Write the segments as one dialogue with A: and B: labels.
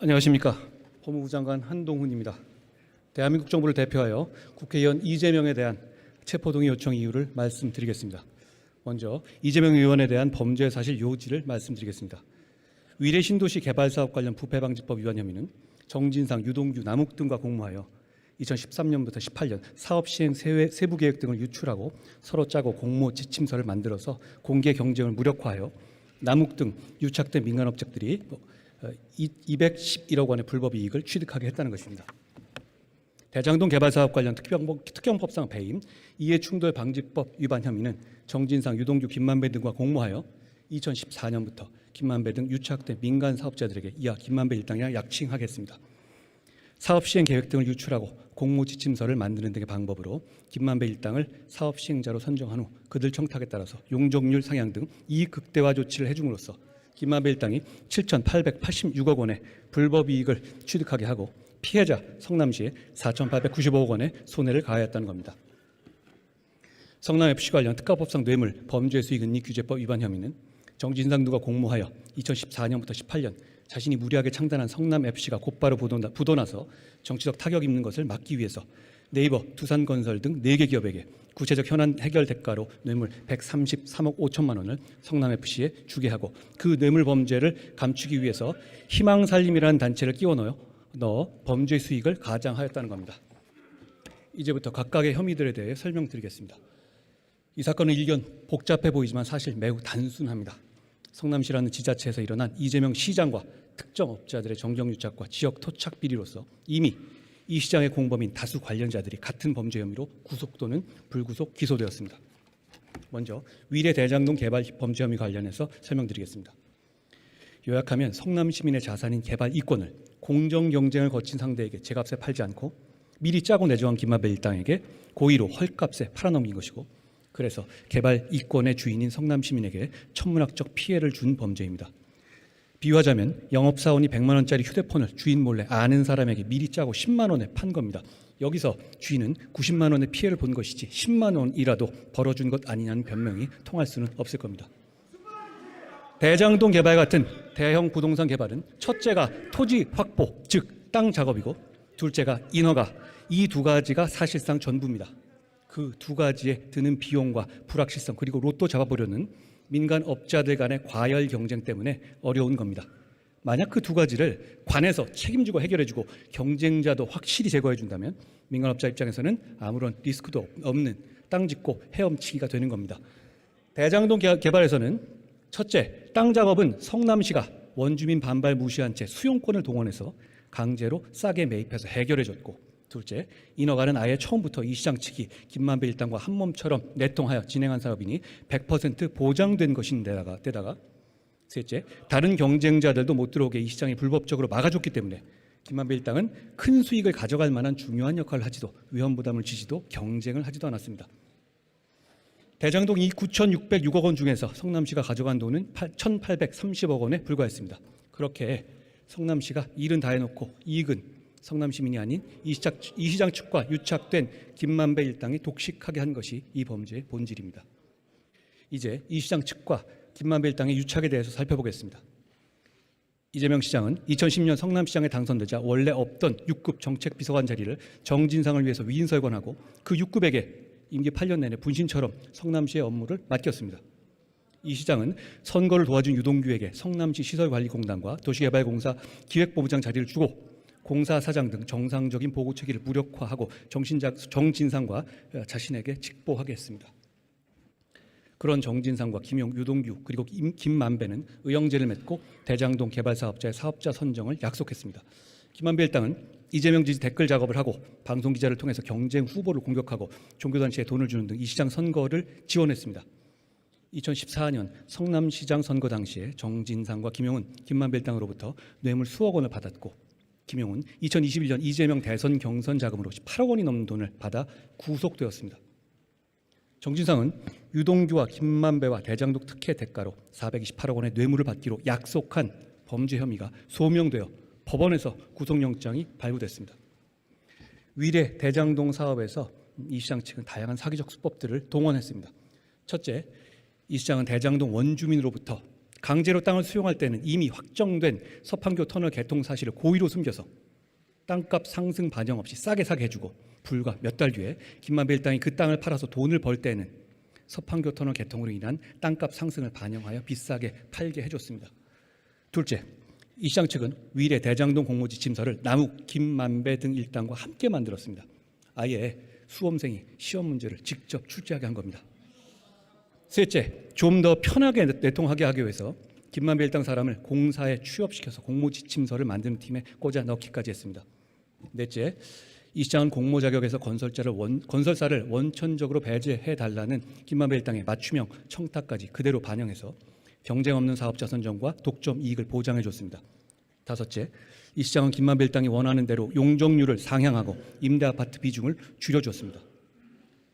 A: 안녕하십니까. 법무부 장관 한동훈입니다. 대한민국 정부를 대표하여 국회의원 이재명에 대한 체포동의 요청 이유를 말씀드리겠습니다. 먼저 이재명 의원에 대한 범죄 사실 요지를 말씀드리겠습니다. 위례 신도시 개발사업 관련 부패방지법 위반 혐의는 정진상, 유동규, 남욱 등과 공모하여 2013년부터 18년 사업 시행 세부 계획 등을 유출하고 서로 짜고 공모 지침서를 만들어서 공개 경쟁을 무력화하여 남욱 등 유착된 민간업체들이 211억 원의 불법 이익을 취득하게 했다는 것입니다. 대장동 개발사업 관련 특경법상 배임, 이해충돌 방지법 위반 혐의는 정진상, 유동규, 김만배 등과 공모하여 2014년부터 김만배 등 유착된 민간 사업자들에게 이하 김만배 일당이랑 약칭하겠습니다. 사업 시행 계획 등을 유출하고 공모 지침서를 만드는 등의 방법으로 김만배 일당을 사업 시행자로 선정한 후 그들 청탁에 따라서 용적률 상향 등 이익 극대화 조치를 해줌으로써 김만배 일당이 7,886억 원의 불법 이익을 취득하게 하고 피해자 성남시에 4,895억 원의 손해를 가하였다는 겁니다. 성남FC 관련 특가법상 뇌물 범죄수익은닉규제법 위반 혐의는 정진상 등과 공모하여 2014년부터 18년 자신이 무리하게 창단한 성남FC가 곧바로 부도나서 정치적 타격 입는 것을 막기 위해서 네이버, 두산건설 등 4개 기업에게 구체적 현안 해결 대가로 뇌물 133억 5천만 원을 성남FC에 주게 하고 그 뇌물 범죄를 감추기 위해서 희망살림이라는 단체를 끼워 넣어 범죄 수익을 가장하였다는 겁니다. 이제부터 각각의 혐의들에 대해 설명드리겠습니다. 이 사건은 일견 복잡해 보이지만 사실 매우 단순합니다. 성남시라는 지자체에서 일어난 이재명 시장과 특정 업자들의 정경유착과 지역 토착 비리로서 이미 이 시장의 공범인 다수 관련자들이 같은 범죄 혐의로 구속 또는 불구속 기소되었습니다. 먼저 위례 대장동 개발 범죄 혐의 관련해서 설명드리겠습니다. 요약하면 성남 시민의 자산인 개발 이권을 공정 경쟁을 거친 상대에게 제값에 팔지 않고 미리 짜고 내정한 김만배 일당에게 고의로 헐값에 팔아넘긴 것이고, 그래서 개발 이권의 주인인 성남 시민에게 천문학적 피해를 준 범죄입니다. 비유하자면 영업사원이 100만 원짜리 휴대폰을 주인 몰래 아는 사람에게 미리 짜고 10만 원에 판 겁니다. 여기서 주인은 90만 원의 피해를 본 것이지 10만 원이라도 벌어준 것 아니냐는 변명이 통할 수는 없을 겁니다. 대장동 개발 같은 대형 부동산 개발은 첫째가 토지 확보, 즉 땅 작업이고 둘째가 인허가, 이 두 가지가 사실상 전부입니다. 그 두 가지에 드는 비용과 불확실성 그리고 로또 잡아보려는 민간 업자들 간의 과열 경쟁 때문에 어려운 겁니다. 만약 그 두 가지를 관에서 책임지고 해결해주고 경쟁자도 확실히 제거해준다면 민간업자 입장에서는 아무런 리스크도 없는 땅 짓고 헤엄치기가 되는 겁니다. 대장동 개발에서는 첫째, 땅 작업은 성남시가 원주민 반발 무시한 채 수용권을 동원해서 강제로 싸게 매입해서 해결해줬고, 둘째, 인허가는 아예 처음부터 이 시장 측이 김만배 일당과 한 몸처럼 내통하여 진행한 사업이니 100% 보장된 것인데다가 셋째, 다른 경쟁자들도 못 들어오게 이 시장이 불법적으로 막아줬기 때문에 김만배 일당은 큰 수익을 가져갈 만한 중요한 역할을 하지도 위험 부담을 지지도 경쟁을 하지도 않았습니다. 대장동 이 9,606억 원 중에서 성남시가 가져간 돈은 1,830억 원에 불과했습니다. 그렇게 성남시가 일은 다 해놓고 이익은 성남 시민이 아닌 이 시장 측과 유착된 김만배 일당이 독식하게 한 것이 이 범죄의 본질입니다. 이제 이 시장 측과 김만배 일당의 유착에 대해서 살펴보겠습니다. 이재명 시장은 2010년 성남시장에 당선되자 원래 없던 6급 정책비서관 자리를 정진상을 위해서 위인설관하고 그 6급에게 임기 8년 내내 분신처럼 성남시의 업무를 맡겼습니다. 이 시장은 선거를 도와준 유동규에게 성남시 시설관리공단과 도시개발공사 기획본부장 자리를 주고 공사 사장 등 정상적인 보고 체계를 무력화하고 정진상과 자신에게 직보하게 했습니다. 그런 정진상과 김용, 유동규 그리고 김만배는 의형제를 맺고 대장동 개발 사업자의 사업자 선정을 약속했습니다. 김만배 일당은 이재명 지지 댓글 작업을 하고 방송 기자를 통해서 경쟁 후보를 공격하고 종교단체에 돈을 주는 등 이 시장 선거를 지원했습니다. 2014년 성남시장 선거 당시에 정진상과 김용은 김만배 일당으로부터 뇌물 수억 원을 받았고, 김용은 2021년 이재명 대선 경선 자금으로 18억 원이 넘는 돈을 받아 구속되었습니다. 정진상은 유동규와 김만배와 대장동 특혜 대가로 428억 원의 뇌물을 받기로 약속한 범죄 혐의가 소명되어 법원에서 구속영장이 발부됐습니다. 위례 대장동 사업에서 이 시장 측은 다양한 사기적 수법들을 동원했습니다. 첫째, 이 시장은 대장동 원주민으로부터 강제로 땅을 수용할 때는 이미 확정된 서판교 터널 개통 사실을 고의로 숨겨서 땅값 상승 반영 없이 싸게 사게 해주고, 불과 몇 달 뒤에 김만배 일당이 그 땅을 팔아서 돈을 벌 때는 서판교 터널 개통으로 인한 땅값 상승을 반영하여 비싸게 팔게 해줬습니다. 둘째, 이 시장 측은 위례 대장동 공모지침서를 남욱, 김만배 등 일당과 함께 만들었습니다. 아예 수험생이 시험 문제를 직접 출제하게 한 겁니다. 셋째, 좀 더 편하게 내통하게 하기 위해서 김만배 일당 사람을 공사에 취업시켜서 공모지침서를 만드는 팀에 꽂아 넣기까지 했습니다. 넷째, 이 시장은 공모 자격에서 건설사를 원천적으로 배제해달라는 김만배 일당의 맞춤형 청탁까지 그대로 반영해서 경쟁 없는 사업자 선정과 독점 이익을 보장해줬습니다. 다섯째, 이 시장은 김만배 일당이 원하는 대로 용적률을 상향하고 임대 아파트 비중을 줄여줬습니다.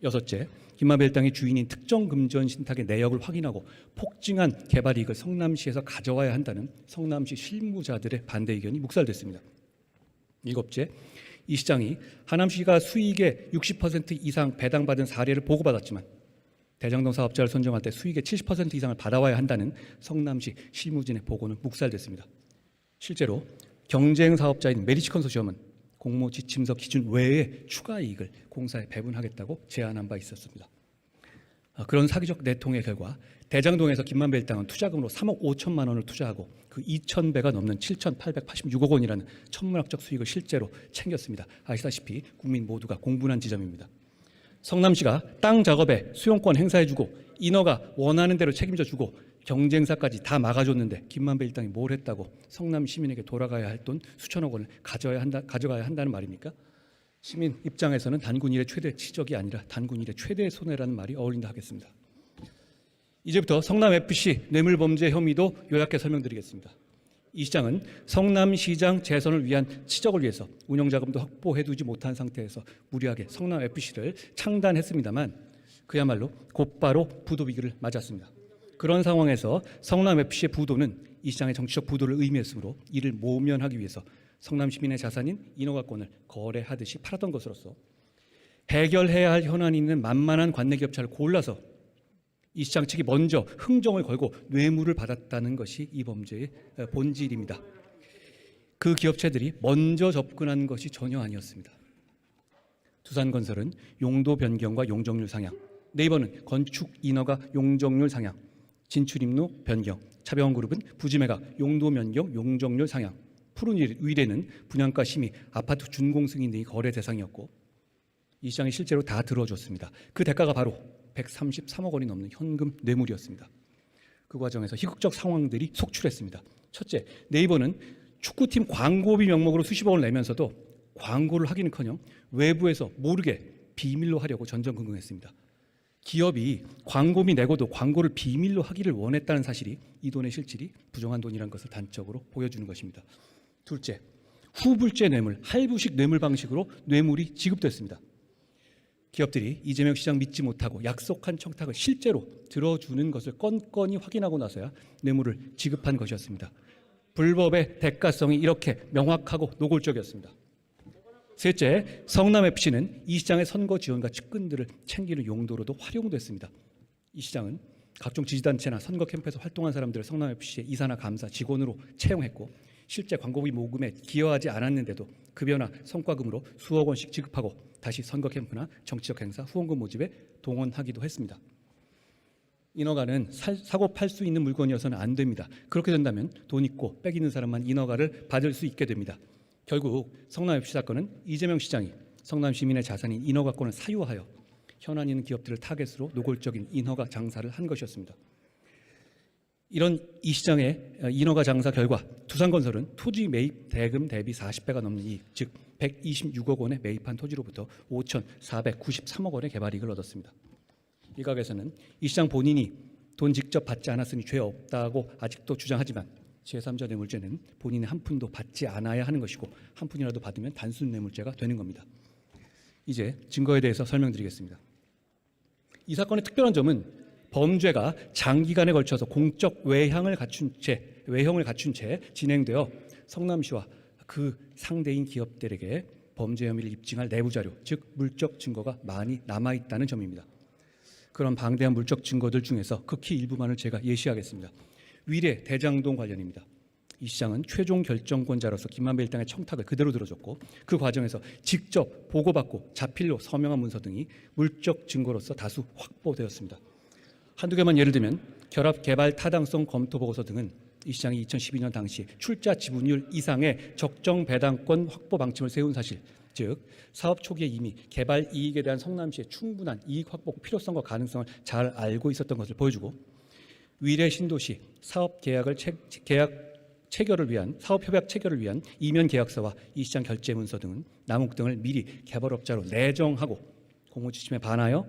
A: 여섯째, 김만배 일당이 주인인 특정 금전 신탁의 내역을 확인하고 폭증한 개발 이익을 성남시에서 가져와야 한다는 성남시 실무자들의 반대 의견이 묵살됐습니다. 일곱째, 이 시장이 하남시가 수익의 60% 이상 배당받은 사례를 보고받았지만 대장동 사업자를 선정할 때 수익의 70% 이상을 받아와야 한다는 성남시 실무진의 보고는 묵살됐습니다. 실제로 경쟁 사업자인 메리츠 컨소시엄은 공모 지침서 기준 외에 추가 이익을 공사에 배분하겠다고 제안한 바 있었습니다. 그런 사기적 내통의 결과 대장동에서 김만배 일당은 투자금으로 3억 5천만 원을 투자하고 그 2,000배가 넘는 7,886억 원이라는 천문학적 수익을 실제로 챙겼습니다. 아시다시피 국민 모두가 공분한 지점입니다. 성남시가 땅 작업에 수용권 행사해주고 인허가 원하는 대로 책임져주고 경쟁사까지 다 막아줬는데 김만배 일당이 뭘 했다고 성남 시민에게 돌아가야 할 돈 수천억 원을 가져가야 한다는 말입니까? 시민 입장에서는 단군 일의 최대 치적이 아니라 단군 일의 최대 손해라는 말이 어울린다 하겠습니다. 이제부터 성남FC 뇌물범죄 혐의도 요약해 설명드리겠습니다. 이 시장은 성남시장 재선을 위한 치적을 위해서 운영자금도 확보해두지 못한 상태에서 무리하게 성남FC를 창단했습니다만 그야말로 곧바로 부도 위기를 맞았습니다. 그런 상황에서 성남FC의 부도는 이 시장의 정치적 부도를 의미했으므로 이를 모면하기 위해서 성남 시민의 자산인 인허가권을 거래하듯이 팔았던 것으로서 해결해야 할 현안이 있는 만만한 관내기업체를 골라서 이 시장 측이 먼저 흥정을 걸고 뇌물을 받았다는 것이 이 범죄의 본질입니다. 그 기업체들이 먼저 접근한 것이 전혀 아니었습니다. 두산건설은 용도 변경과 용적률 상향, 네이버는 건축 인허가 용적률 상향, 진출입로 변경, 차병원그룹은 부지매각 용도 변경 용적률 상향, 푸른위례는 분양가 심의, 아파트 준공 승인 등이 거래 대상이었고 이 시장이 실제로 다 들어줬습니다. 그 대가가 바로 133억 원이 넘는 현금 뇌물이었습니다. 그 과정에서 희극적 상황들이 속출했습니다. 첫째, 네이버는 축구팀 광고비 명목으로 수십억 원을 내면서도 광고를 하기는커녕 외부에서 모르게 비밀로 하려고 전전긍긍했습니다. 기업이 광고비 내고도 광고를 비밀로 하기를 원했다는 사실이 이 돈의 실질이 부정한 돈이라는 것을 단적으로 보여주는 것입니다. 둘째, 후불제 뇌물, 할부식 뇌물 방식으로 뇌물이 지급됐습니다. 기업들이 이재명 시장 믿지 못하고 약속한 청탁을 실제로 들어주는 것을 건건히 확인하고 나서야 뇌물을 지급한 것이었습니다. 불법의 대가성이 이렇게 명확하고 노골적이었습니다. 셋째, 성남FC는 이 시장의 선거 지원과 측근들을 챙기는 용도로도 활용됐습니다. 이 시장은 각종 지지단체나 선거 캠프에서 활동한 사람들을 성남FC의 이사나 감사, 직원으로 채용했고 실제 광고비 모금에 기여하지 않았는데도 급여나 성과금으로 수억 원씩 지급하고 다시 선거 캠프나 정치적 행사, 후원금 모집에 동원하기도 했습니다. 인허가는 사고 팔 수 있는 물건이어서는 안 됩니다. 그렇게 된다면 돈 있고 빽 있는 사람만 인허가를 받을 수 있게 됩니다. 결국 성남FC 사건은 이재명 시장이 성남 시민의 자산인 인허가권을 사유하여 현안 있는 기업들을 타겟으로 노골적인 인허가 장사를 한 것이었습니다. 이런 이 시장의 인허가 장사 결과 두산건설은 토지 매입 대금 대비 40배가 넘는 이익, 즉 126억 원에 매입한 토지로부터 5,493억 원의 개발이익을 얻었습니다. 일각에서는 이 시장 본인이 돈 직접 받지 않았으니 죄 없다고 아직도 주장하지만 제3자 뇌물죄는 본인이 한 푼도 받지 않아야 하는 것이고 한 푼이라도 받으면 단순 뇌물죄가 되는 겁니다. 이제 증거에 대해서 설명드리겠습니다. 이 사건의 특별한 점은 범죄가 장기간에 걸쳐서 공적 외형을 갖춘 채 진행되어 성남시와 그 상대인 기업들에게 범죄 혐의를 입증할 내부 자료, 즉 물적 증거가 많이 남아있다는 점입니다. 그런 방대한 물적 증거들 중에서 극히 일부만을 제가 예시하겠습니다. 위례 대장동 관련입니다. 이 시장은 최종 결정권자로서 김만배 일당의 청탁을 그대로 들어줬고 그 과정에서 직접 보고받고 자필로 서명한 문서 등이 물적 증거로서 다수 확보되었습니다. 한두 개만 예를 들면 결합 개발 타당성 검토 보고서 등은 이 시장이 2012년 당시 출자 지분율 이상의 적정 배당권 확보 방침을 세운 사실, 즉 사업 초기에 이미 개발 이익에 대한 성남시의 충분한 이익 확보 필요성과 가능성을 잘 알고 있었던 것을 보여주고, 위례 신도시 사업 계약을 체결을 위한 사업 협약 체결을 위한 이면 계약서와 이 시장 결제 문서 등은 남욱 등을 미리 개발업자로 내정하고 공무 지침에 반하여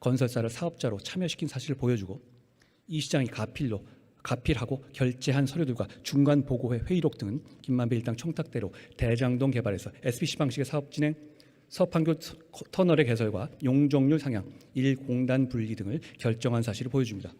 A: 건설사를 사업자로 참여시킨 사실을 보여주고, 이 시장이 가필하고 결제한 서류들과 중간 보고회 회의록 등은 김만배 일당 청탁대로 대장동 개발에서 SPC 방식의 사업 진행, 서판교 터널의 개설과 용적률 상향, 일공단 분리 등을 결정한 사실을 보여줍니다.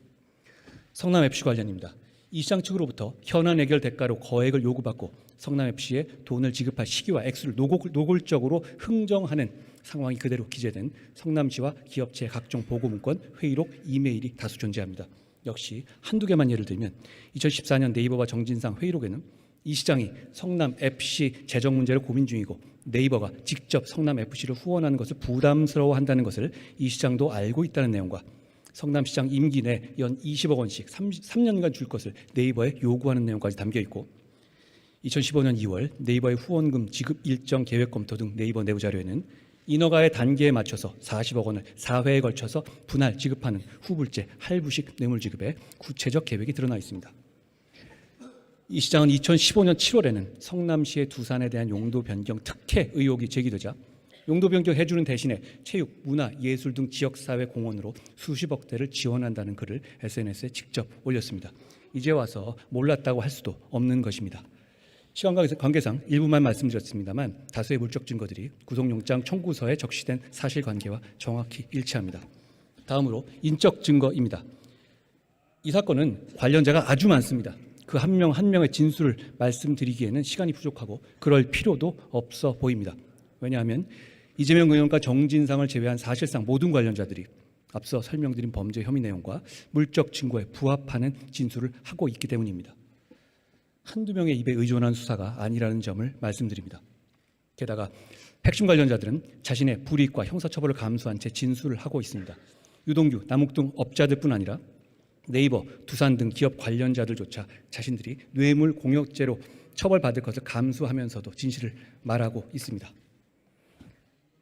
A: 성남FC 관련입니다. 이 시장 측으로부터 현안 해결 대가로 거액을 요구받고 성남FC에 돈을 지급할 시기와 액수를 노골적으로 흥정하는 상황이 그대로 기재된 성남시와 기업체의 각종 보고 문건, 회의록, 이메일이 다수 존재합니다. 역시 한두 개만 예를 들면 2014년 네이버와 정진상 회의록에는 이 시장이 성남FC 재정 문제를 고민 중이고 네이버가 직접 성남FC를 후원하는 것을 부담스러워한다는 것을 이 시장도 알고 있다는 내용과 성남시장 임기 내 연 20억 원씩 3년간 줄 것을 네이버에 요구하는 내용까지 담겨 있고, 2015년 2월 네이버의 후원금 지급 일정 계획 검토 등 네이버 내부 자료에는 인허가의 단계에 맞춰서 40억 원을 4회에 걸쳐서 분할 지급하는 후불제 할부식 뇌물 지급의 구체적 계획이 드러나 있습니다. 이 시장은 2015년 7월에는 성남시의 두산에 대한 용도 변경 특혜 의혹이 제기되자 용도 변경 해주는 대신에 체육, 문화, 예술 등 지역사회 공헌으로 수십억 대를 지원한다는 글을 SNS에 직접 올렸습니다. 이제 와서 몰랐다고 할 수도 없는 것입니다. 시간 관계상 일부만 말씀드렸습니다만 다수의 물적 증거들이 구속영장 청구서에 적시된 사실관계와 정확히 일치합니다. 다음으로 인적 증거입니다. 이 사건은 관련자가 아주 많습니다. 그 한 명 한 명의 진술을 말씀드리기에는 시간이 부족하고 그럴 필요도 없어 보입니다. 왜냐하면 이재명 의원과 정진상을 제외한 사실상 모든 관련자들이 앞서 설명드린 범죄 혐의 내용과 물적 증거에 부합하는 진술을 하고 있기 때문입니다. 한두 명의 입에 의존한 수사가 아니라는 점을 말씀드립니다. 게다가 핵심 관련자들은 자신의 불이익과 형사처벌을 감수한 채 진술을 하고 있습니다. 유동규, 남욱 등 업자들뿐 아니라 네이버, 두산 등 기업 관련자들조차 자신들이 뇌물 공여죄로 처벌받을 것을 감수하면서도 진실을 말하고 있습니다.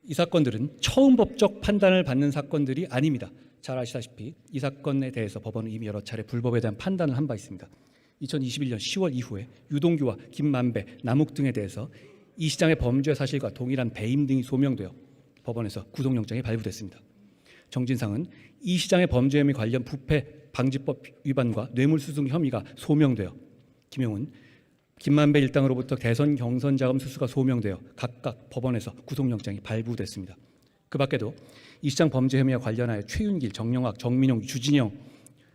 A: 이 사건들은 처음 법적 판단을 받는 사건들이 아닙니다. 잘 아시다시피 이 사건에 대해서 법원은 이미 여러 차례 불법에 대한 판단을 한 바 있습니다. 2021년 10월 이후에 유동규와 김만배, 남욱 등에 대해서 이 시장의 범죄 사실과 동일한 배임 등이 소명되어 법원에서 구속영장이 발부됐습니다. 정진상은 이 시장의 범죄 혐의 관련 부패 방지법 위반과 뇌물수수 혐의가 소명되어, 김용은, 김만배 일당으로부터 대선 경선 자금 수수가 소명되어 각각 법원에서 구속영장이 발부됐습니다. 그 밖에도 이 시장 범죄 혐의와 관련하여 최윤길, 정영학, 정민용, 주진영,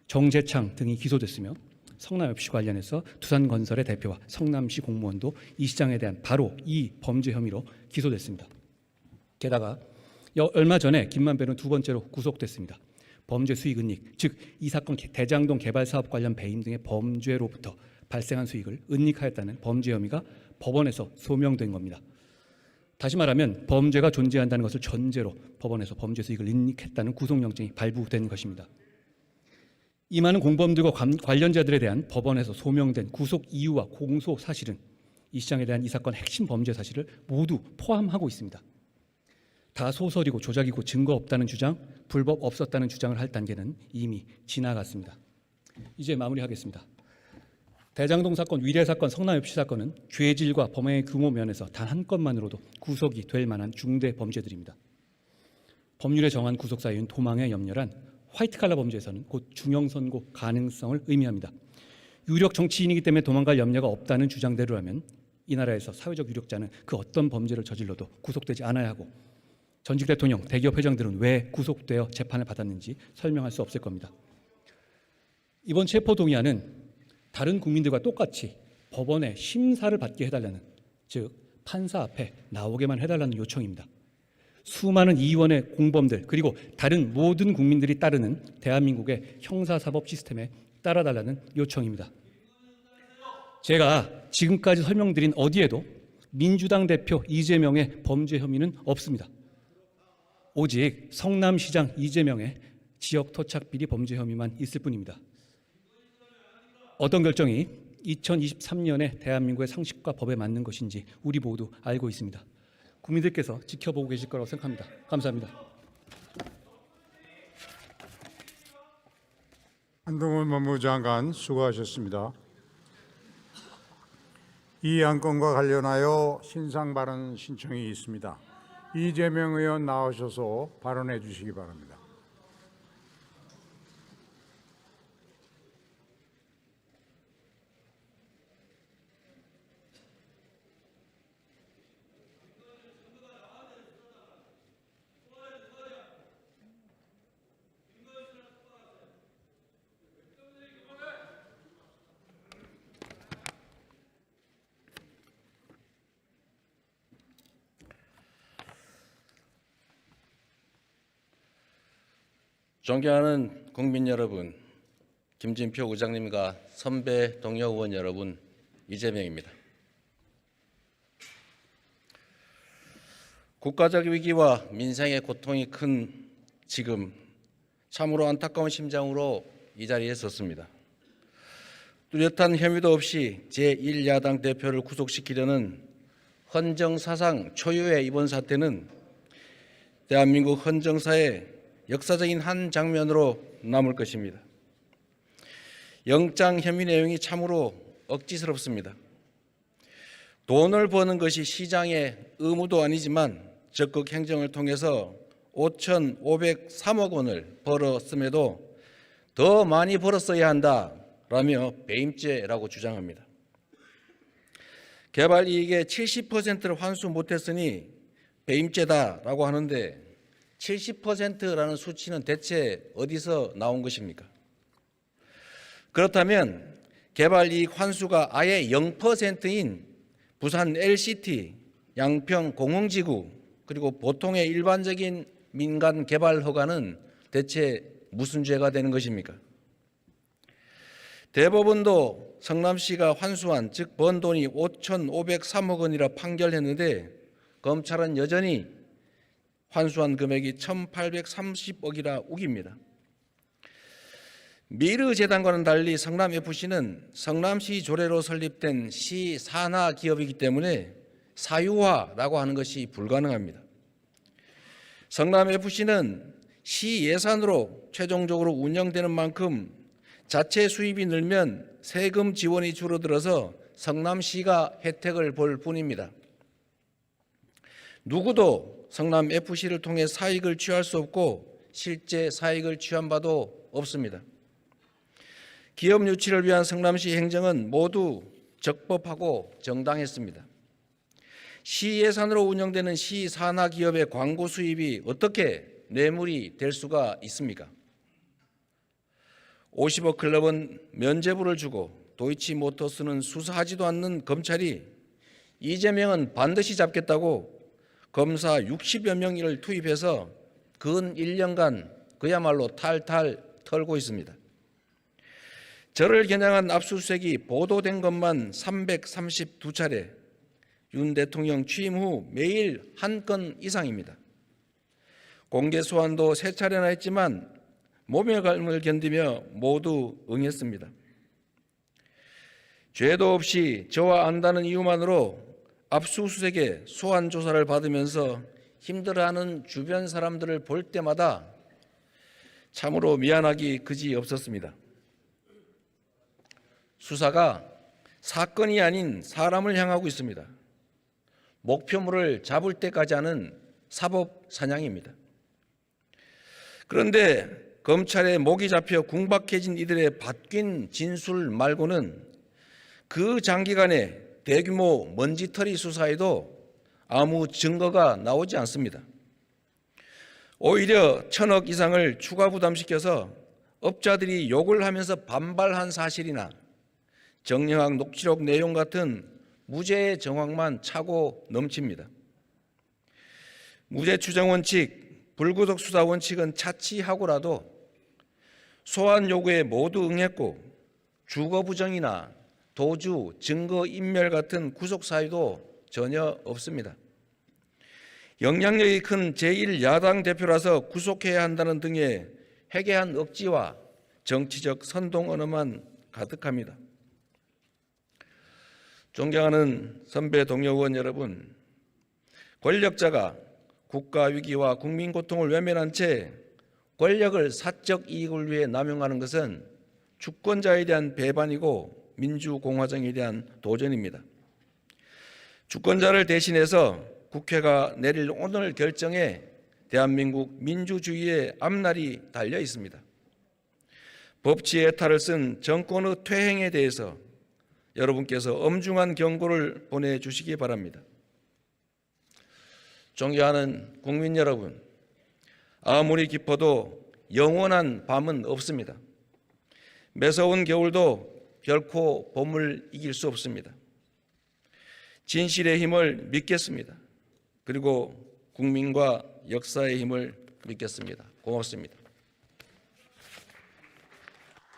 A: 정재창 등이 기소됐으며 성남FC 관련해서 두산건설의 대표와 성남시 공무원도 이 시장에 대한 바로 이 범죄 혐의로 기소됐습니다. 게다가 얼마 전에 김만배는 두 번째로 구속됐습니다. 범죄 수익 은닉, 즉 이 사건 대장동 개발 사업 관련 배임 등의 범죄로부터 발생한 수익을 은닉하였다는 범죄 혐의가 법원에서 소명된 겁니다. 다시 말하면 범죄가 존재한다는 것을 전제로 법원에서 범죄 수익을 은닉했다는 구속영장이 발부된 것입니다. 이 많은 공범들과 관련자들에 대한 법원에서 소명된 구속 이유와 공소 사실은 이 시장에 대한 이 사건 핵심 범죄 사실을 모두 포함하고 있습니다. 다 소설이고 조작이고 증거 없다는 주장, 불법 없었다는 주장을 할 단계는 이미 지나갔습니다. 이제 마무리하겠습니다. 대장동 사건, 위례 사건, 성남FC 사건은 죄질과 범행의 규모 면에서 단 한 건만으로도 구속이 될 만한 중대 범죄들입니다. 법률에 정한 구속 사유인 도망에 염려란 화이트칼라 범죄에서는 곧 중형 선고 가능성을 의미합니다. 유력 정치인이기 때문에 도망갈 염려가 없다는 주장대로라면 이 나라에서 사회적 유력자는 그 어떤 범죄를 저질러도 구속되지 않아야 하고 전직 대통령, 대기업 회장들은 왜 구속되어 재판을 받았는지 설명할 수 없을 겁니다. 이번 체포동의안은 다른 국민들과 똑같이 법원에 심사를 받게 해달라는, 즉 판사 앞에 나오게만 해달라는 요청입니다. 수많은 이원의 공범들 그리고 다른 모든 국민들이 따르는 대한민국의 형사사법 시스템에 따라달라는 요청입니다. 제가 지금까지 설명드린 어디에도 민주당 대표 이재명의 범죄 혐의는 없습니다. 오직 성남시장 이재명의 지역 토착 비리 범죄 혐의만 있을 뿐입니다. 어떤 결정이 2023년에 대한민국의 상식과 법에 맞는 것인지 우리 모두 알고 있습니다. 국민들께서 지켜보고 계실 거라고 생각합니다. 감사합니다.
B: 한동훈 법무부 장관 수고하셨습니다. 이 안건과 관련하여 신상 발언 신청이 있습니다. 이재명 의원 나오셔서 발언해 주시기 바랍니다.
C: 존경하는 국민 여러분, 김진표 의장님과 선배 동료 의원 여러분, 이재명입니다. 국가적 위기와 민생의 고통이 큰 지금 참으로 안타까운 심정으로 이 자리에 섰습니다. 뚜렷한 혐의도 없이 제1야당 대표를 구속시키려는 헌정사상 초유의 이번 사태는 대한민국 헌정사의 역사적인 한 장면으로 남을 것입니다. 영장 혐의 내용이 참으로 억지스럽습니다. 돈을 버는 것이 시장의 의무도 아니지만 적극 행정을 통해서 5,503억 원을 벌었음에도 더 많이 벌었어야 한다라며 배임죄라고 주장합니다. 개발 이익의 70%를 환수 못했으니 배임죄다라고 하는데 70%라는 수치는 대체 어디서 나온 것입니까? 그렇다면 개발 이익 환수가 아예 0%인 부산 LCT, 양평 공흥지구 그리고 보통의 일반적인 민간 개발 허가는 대체 무슨 죄가 되는 것입니까? 대법원도 성남시가 환수한 즉 번 돈이 5,503억 원이라 판결했는데 검찰은 여전히 환수한 금액이 1,830억이라 우깁니다. 미르재단과는 달리 성남FC는 성남시 조례로 설립된 시 산하 기업이기 때문에 사유화라고 하는 것이 불가능합니다. 성남FC는 시 예산으로 최종적으로 운영되는 만큼 자체 수입이 늘면 세금 지원이 줄어들어서 성남시가 혜택을 볼 뿐입니다. 누구도 성남FC를 통해 사익을 취할 수 없고 실제 사익을 취한 바도 없습니다. 기업 유치를 위한 성남시 행정은 모두 적법하고 정당했습니다. 시 예산으로 운영되는 시 산하 기업의 광고 수입이 어떻게 뇌물이 될 수가 있습니까? 50억 클럽은 면죄부를 주고 도이치모터스는 수사하지도 않는 검찰이 이재명은 반드시 잡겠다고 검사 60여 명을 투입해서 근 1년간 그야말로 탈탈 털고 있습니다. 저를 겨냥한 압수수색이 보도된 것만 332차례, 윤 대통령 취임 후 매일 한 건 이상입니다. 공개 소환도 3차례나 했지만 모멸감을 견디며 모두 응했습니다. 죄도 없이 저와 안다는 이유만으로 압수수색에 소환 조사를 받으면서 힘들어하는 주변 사람들을 볼 때마다 참으로 미안하기 그지 없었습니다. 수사가 사건이 아닌 사람을 향하고 있습니다. 목표물을 잡을 때까지 하는 사법 사냥입니다. 그런데 검찰에 목이 잡혀 궁박해진 이들의 바뀐 진술 말고는 그 장기간의 대규모 먼지털이 수사에도 아무 증거가 나오지 않습니다. 오히려 1,000억 이상을 추가 부담시켜서 업자들이 욕을 하면서 반발한 사실이나 정영학 녹취록 내용 같은 무죄의 정황만 차고 넘칩니다. 무죄 추정 원칙, 불구속 수사 원칙은 차치하고라도 소환 요구에 모두 응했고 주거 부정이나 도주, 증거 인멸 같은 구속 사유도 전혀 없습니다. 영향력이 큰 제1야당 대표라서 구속해야 한다는 등의 해괴한 억지와 정치적 선동 언어만 가득합니다. 존경하는 선배 동료 의원 여러분, 권력자가 국가 위기와 국민 고통을 외면한 채 권력을 사적 이익을 위해 남용하는 것은 주권자에 대한 배반이고 민주공화정에 대한 도전입니다. 주권자를 대신해서 국회가 내릴 오늘 결정에 대한민국 민주주의의 앞날이 달려 있습니다. 법치의 해탈을 쓴 정권의 퇴행에 대해서 여러분께서 엄중한 경고를 보내주시기 바랍니다. 존경하는 국민 여러분, 아무리 깊어도 영원한 밤은 없습니다. 매서운 겨울도 결코 봄을 이길 수 없습니다. 진실의 힘을 믿겠습니다. 그리고 국민과 역사의 힘을 믿겠습니다. 고맙습니다.